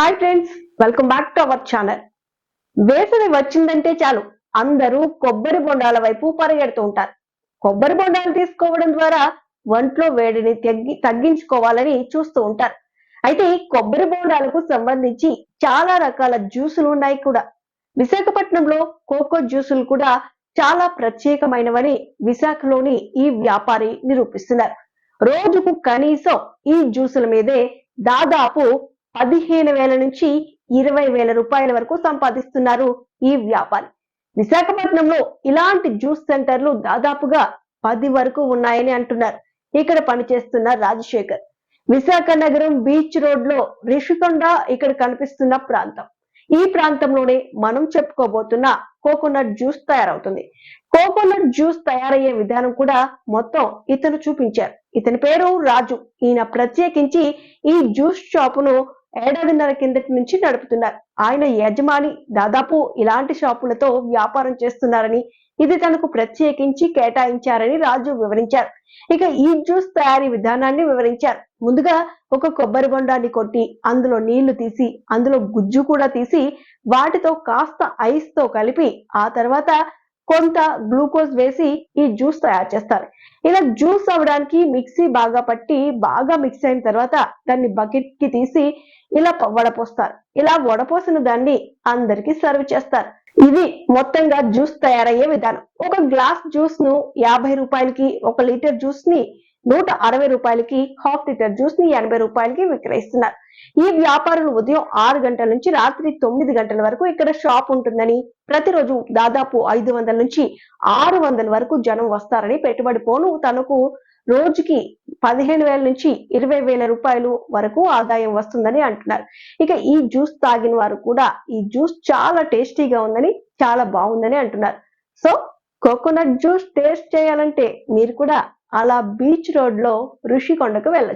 Hi friends, welcome back to our channel. వేసవి వచ్చిందంటే చాలు అందరూ కొబ్బరి బొండాల వైపు పరిగెడుతూ ఉంటారు. కొబ్బరి బొండాలు తీసుకోవడం ద్వారా ఒంట్లో వేడిని తగ్గించుకోవాలని చూస్తూ ఉంటారు. అయితే ఈ కొబ్బరి బొండాలకు సంబంధించి చాలా రకాల జ్యూసులు ఉన్నాయి కూడా. విశాఖపట్నంలో కోకో జ్యూసులు కూడా చాలా ప్రత్యేకమైనవని విశాఖలోని ఈ వ్యాపారి నిరూపిస్తున్నారు. రోజుకు కనీసం ఈ జ్యూసుల మీదే దాదాపు 15,000 నుంచి 20,000 రూపాయల వరకు సంపాదిస్తున్నారు ఈ వ్యాపారి. విశాఖపట్నంలో ఇలాంటి జ్యూస్ సెంటర్లు దాదాపుగా 10 వరకు ఉన్నాయని అంటున్నారు ఇక్కడ పనిచేస్తున్న రాజశేఖర్. విశాఖ నగరం బీచ్ రోడ్ లో రిషికొండ ఇక్కడ కనిపిస్తున్న ప్రాంతం. ఈ ప్రాంతంలోనే మనం చెప్పుకోబోతున్న కోకోనట్ జ్యూస్ తయారవుతుంది. కోకోనట్ జ్యూస్ తయారయ్యే విధానం కూడా మొత్తం ఇతను చూపించారు. ఇతని పేరు రాజు. ఈయన ప్రత్యేకించి ఈ జ్యూస్ షాపును ఏడాదిన్నర కిందటి నుంచి నడుపుతున్నారు. ఆయన యజమాని దాదాపు ఇలాంటి షాపులతో వ్యాపారం చేస్తున్నారని, ఇది తనకు ప్రత్యేకించి కేటాయించారని రాజు వివరించారు. ఇక ఈ జ్యూస్ తయారీ విధానాన్ని వివరించారు. ముందుగా ఒక కొబ్బరి బొండాన్ని కొట్టి అందులో నీళ్లు తీసి అందులో గుజ్జు కూడా తీసి వాటితో కాస్త ఐస్ తో కలిపి ఆ తర్వాత కొంత గ్లూకోజ్ వేసి ఈ జ్యూస్ తయారు చేస్తారు. ఇలా జ్యూస్ అవడానికి మిక్సీ బాగా పట్టి బాగా మిక్స్ అయిన తర్వాత దాన్ని బకెట్ కి తీసి ఇలా వడపోస్తారు. ఇలా వడపోసిన దాన్ని అందరికి సర్వ్ చేస్తారు. ఇది మొత్తంగా జ్యూస్ తయారయ్యే విధానం. ఒక గ్లాస్ జ్యూస్ ను 50 రూపాయలకి, 1 లీటర్ జ్యూస్ ని 160 రూపాయలకి, హాఫ్ లీటర్ జ్యూస్ ని 80 రూపాయలకి విక్రయిస్తున్నారు. ఈ వ్యాపారులు ఉదయం 6 గంటల నుంచి రాత్రి 9 గంటల వరకు ఇక్కడ షాప్ ఉంటుందని, ప్రతిరోజు దాదాపు 500 నుంచి 600 వరకు జనం వస్తారని, పెట్టుబడి పోను తనకు రోజుకి 15,000 నుంచి 20,000 రూపాయలు వరకు ఆదాయం వస్తుందని అంటున్నారు. ఇక ఈ జ్యూస్ తాగిన వారు కూడా ఈ జ్యూస్ చాలా టేస్టీగా ఉందని, చాలా బాగుందని అంటున్నారు. సో కోకోనట్ జ్యూస్ టేస్ట్ చేయాలంటే మీరు కూడా అలా బీచ్ రోడ్ లో ఋషికొండకు వెళ్ళచ్చు.